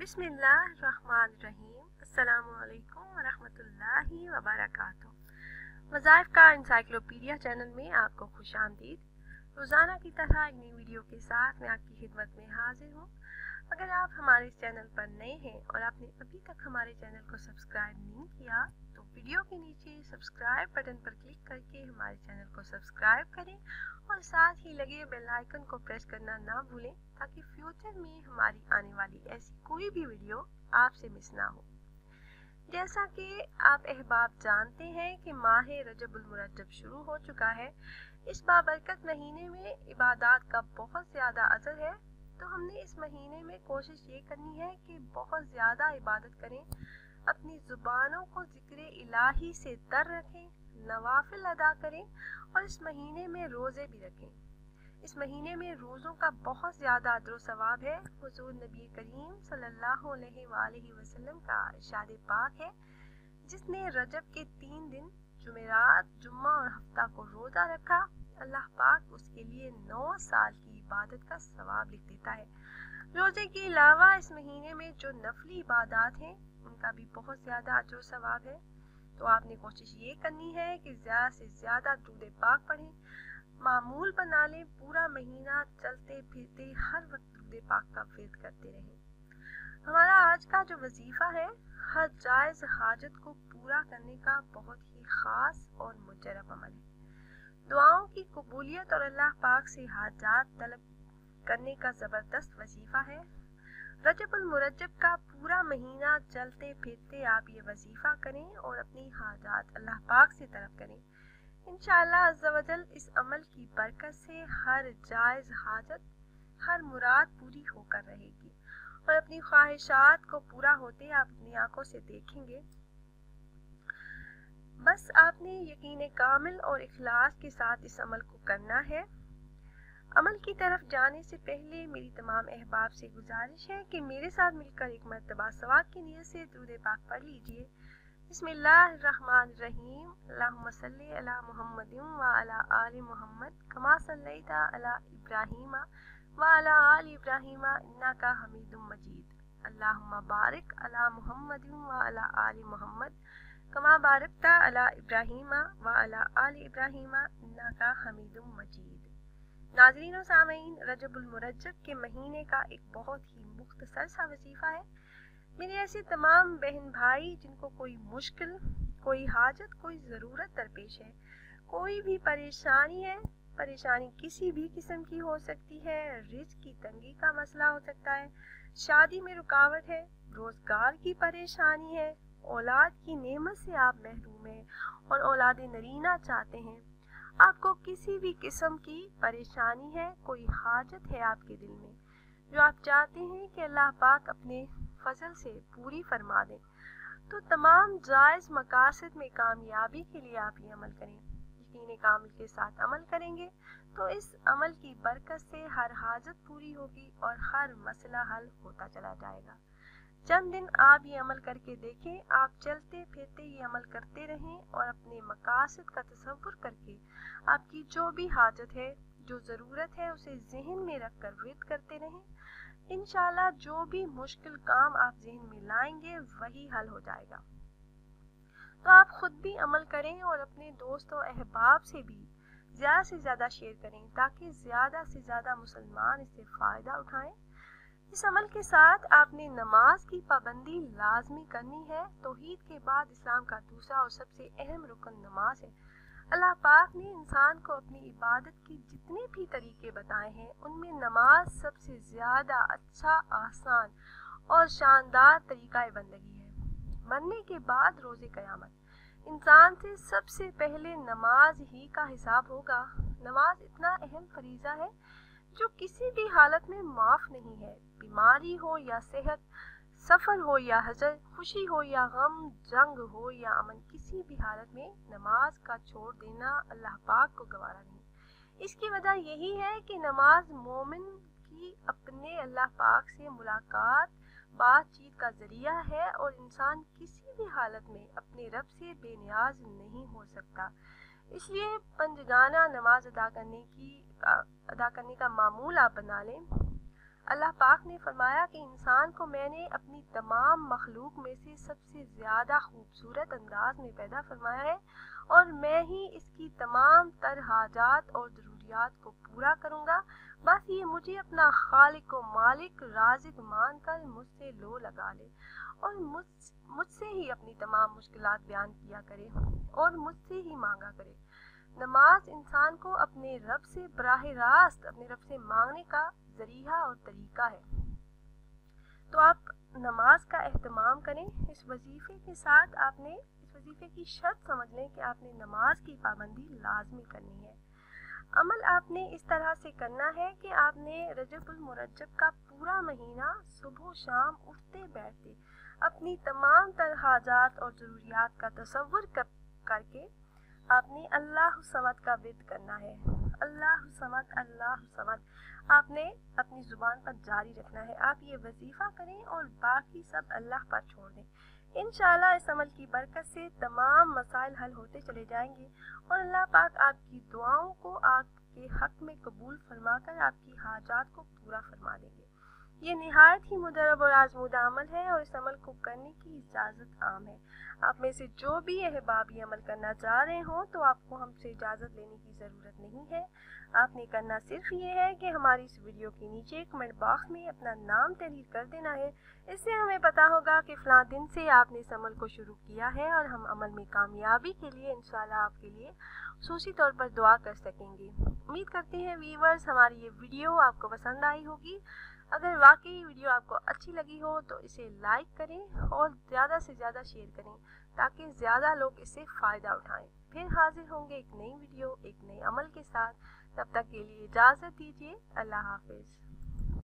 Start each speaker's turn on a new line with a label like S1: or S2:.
S1: बिस्मिल्लाहिर्रहमानिर्रहीम। अस्सलामुअलैकुम वरहमतुल्लाहि वबरकातुहू। वज़ाइफ का इंसाइक्लोपीडिया चैनल में आपको खुश आमदीद। रोज़ाना की तरह एक नई वीडियो के साथ मैं आपकी खिदमत में हाजिर हूँ। अगर आप हमारे इस चैनल पर नए हैं और आपने अभी तक हमारे चैनल को सब्सक्राइब नहीं किया तो वीडियो के नीचे सब्सक्राइब बटन पर क्लिक करके हमारे चैनल को सब्सक्राइब करें और साथ ही लगे बेल आइकन को प्रेस करना ना भूलें ताकि फ्यूचर में हमारी आने वाली ऐसी कोई भी वीडियो आपसे मिस ना हो। जैसा कि आप अहबाब जानते हैं कि माह रजबुल मुरज्जब शुरू हो चुका है। इस बाबरकत महीने में इबादत का बहुत ज़्यादा अजर है, तो हमने इस महीने में कोशिश ये करनी है कि बहुत ज़्यादा इबादत करें, अपनी ज़ुबानों को ज़िक्र इलाही से तर रखें, नवाफिल अदा करें और इस महीने में रोज़े भी रखें। इस महीने में रोज़ों का बहुत ज़्यादा अजर सवाब है। हुज़ूर नबी करीम सल्लल्लाहु अलैहि वसल्लम का इरशाद पाक है, जिसने रजब के 3 दिन जुमेरात, जुम्मा और हफ्ता को रोज़ा रखा, अल्लाह पाक उसके लिए 9 साल की इबादत का सवाब लिख देता है। रोज़े के अलावा इस महीने में जो नफली इबादत हैं उनका भी बहुत ज़्यादा अजर सवाब है। तो आपने कोशिश ये करनी है कि ज़्यादा से ज़्यादा दुरूद पाक पढ़ें, मामूल बना लें, पूरा महीना चलते फिरते हर वक्त दुरूद पाक का विर्द करते रहें। हमारा आज का जो वजीफ़ा है, हर जायज़ हाजत को पूरा करने का बहुत ही ख़ास और मुजर्रब अमल है। दुआओं की कबूलियत और अल्लाह पाक से हाजात तलब करने का ज़बरदस्त वजीफ़ा है। रजबुल मुरज्जब का पूरा महीना चलते फिरते आप ये वजीफ़ा करें और अपनी हाजात अल्लाह पाक से तलब करें। इंशाअल्लाह अज़्ज़ा वजल इस अमल की बरकत से हर जायज़ हाजत, हर मुराद पूरी होकर रहेगी और अपनी ख्वाहिशात को पूरा होते आप अपनी आंखों से देखेंगे। बस आपने यकीन कामिल और इखलास के साथ इस अमल को करना है। अमल की तरफ जाने से पहले मेरी तमाम अहबाब से गुजारिश है कि मेरे साथ मिलकर एक मरतबा सवाब की नियत से दुरूद पाक पढ़ लीजिए। बिस्मिल्लाहिर्रहमानिर्रहीम। अल्लाहुम्मा सल्ली अला मुहम्मदिन व अला आलि मुहम्मद कमा सल्लैता अला इब्राहीम व अला आलि इब्राहीम इन्नका हमीदुम मजीद। अल्लाहुम्मा बारिक अला मुहम्मदिन व अला आलि मुहम्मद कमा बारकता अला इब्राहीम व अला आलि इब्राहीम इन्नका हमीदुम मजीद। नाज़रीन और सामीन, रजबुल मुरज्जब के महीने का एक बहुत ही मुख्तसर सा वजीफ़ा है। मेरे ऐसे तमाम बहन भाई जिनको कोई मुश्किल, कोई हाजत, कोई ज़रूरत दरपेश है, कोई भी परेशानी है, परेशानी किसी भी किस्म की हो सकती है, रिज़्क़ की तंगी का मसला हो सकता है, शादी में रुकावट है, रोज़गार की परेशानी है, औलाद की नेमत से आप महरूम हैं और औलाद नरीना चाहते हैं, आपको किसी भी किस्म की परेशानी है, कोई हाजत है आपके दिल में जो आप चाहते हैं कि अल्लाह पाक अपने फजल से पूरी फरमा दें, तो तमाम जायज़ मकासद में कामयाबी के लिए आप ये अमल करें। यकीन कामिल के साथ अमल करेंगे तो इस अमल की बरकत से हर हाजत पूरी होगी और हर मसला हल होता चला जाएगा। चंद दिन आप ये अमल करके देखें, आप चलते फिरते ये अमल करते रहें और अपने मकासद का तसव्वुर करके आपकी जो भी हाजत है, जो ज़रूरत है, उसे जहन में रख कर विर्द करते रहें। इंशाअल्लाह जो भी मुश्किल काम आप जहन में लाएंगे वही हल हो जाएगा। तो आप खुद भी अमल करें और अपने दोस्तों अहबाब से भी ज़्यादा से ज़्यादा शेयर करें ताकि ज़्यादा से ज़्यादा मुसलमान इससे फ़ायदा उठाएं। इस अमल के साथ आपने नमाज की पाबंदी लाजमी करनी है। तौहीद के बाद इस्लाम का दूसरा और सबसे अहम रुकन नमाज है। अल्लाह पाक ने इंसान को अपनी इबादत के जितने भी तरीके बताए हैं उनमें नमाज सबसे ज़्यादा अच्छा, आसान और शानदार तरीका बंदगी है। मरने के बाद रोज़े क़यामत इंसान से सबसे पहले नमाज ही का हिसाब होगा। नमाज इतना अहम फरीज़ा है जो किसी भी हालत में माफ़ नहीं है। बीमारी हो या सेहत, सफ़र हो या हज़र, खुशी हो या गम, जंग हो या अमन, किसी भी हालत में नमाज का छोड़ देना अल्लाह पाक को गवारा नहीं। इसकी वजह यही है कि नमाज मोमिन की अपने अल्लाह पाक से मुलाकात, बातचीत का ज़रिया है और इंसान किसी भी हालत में अपने रब से बेनियाज नहीं हो सकता। इसलिए पंजगाना नमाज अदा करने का मामूल आप बना लें। اللہ پاک نے فرمایا کہ انسان کو میں نے اپنی تمام مخلوق میں سے سب سے زیادہ خوبصورت انداز میں پیدا فرمایا ہے اور میں ہی اس کی تمام تر حاجات اور ضروریات کو پورا کروں گا، بس یہ مجھے اپنا خالق و مالک رازق مان کر مجھ سے لو لگا لے اور مجھ سے ہی اپنی تمام مشکلات بیان کیا کرے اور مجھ سے ہی مانگا کرے۔ نماز انسان کو اپنے رب سے براہ راست اپنے رب سے مانگنے کا ذریعہ اور طریقہ ہے، تو آپ نماز کا اہتمام کریں۔ اس وظیفے کے ساتھ آپ نے اس وظیفے کی شرط سمجھ لیں کہ آپ نے نماز کی پابندی لازمی کرنی ہے۔ عمل آپ نے اس طرح سے کرنا ہے کہ آپ نے رجب المرجب کا پورا مہینہ صبح و شام اٹھتے بیٹھتے اپنی تمام تر حاجات اور ضروریات کا تصور کر کے آپ نے اللہ صمد کا ورد کرنا ہے۔ اللہ صمد، اللہ صمد آپ نے اپنی زبان پر جاری رکھنا ہے۔ آپ یہ وظیفہ کریں اور باقی سب اللہ پر چھوڑ دیں۔ انشاءاللہ اس عمل کی برکت سے تمام مسائل حل ہوتے چلے جائیں گے اور اللہ پاک آپ کی دعاؤں کو آپ کے حق میں قبول فرما کر آپ کی حاجات کو پورا فرما دیں گے۔ یہ نہایت ہی مدرب اور آزمودہ عمل ہے اور اس عمل کو کرنے کی اجازت عام ہے۔ آپ میں سے جو بھی احباب یہ عمل کرنا چاہ رہے ہوں تو آپ کو ہم سے اجازت لینے کی ضرورت نہیں ہے۔ آپ نے کرنا صرف یہ ہے کہ ہماری اس ویڈیو کے نیچے کمنٹ باکس میں اپنا نام تحریر کر دینا ہے۔ اس سے ہمیں پتا ہوگا کہ فلاں دن سے آپ نے اس عمل کو شروع کیا ہے اور ہم عمل میں کامیابی کے لیے انشاءاللہ آپ کے لیے خصوصی طور پر دعا کر سکیں گے۔ امید کرتے ہیں ویورز ہماری یہ ویڈیو آپ کو پسند آئی ہوگی۔ اگر واقعی ویڈیو آپ کو اچھی لگی ہو تو اسے لائک کریں اور زیادہ سے زیادہ شیئر کریں تاکہ زیادہ لوگ اس سے فائدہ اٹھائیں۔ پھر حاضر ہوں گے ایک نئی ویڈیو ایک نئے عمل کے ساتھ، تب تک کے لیے اجازت دیجیے۔ اللہ حافظ۔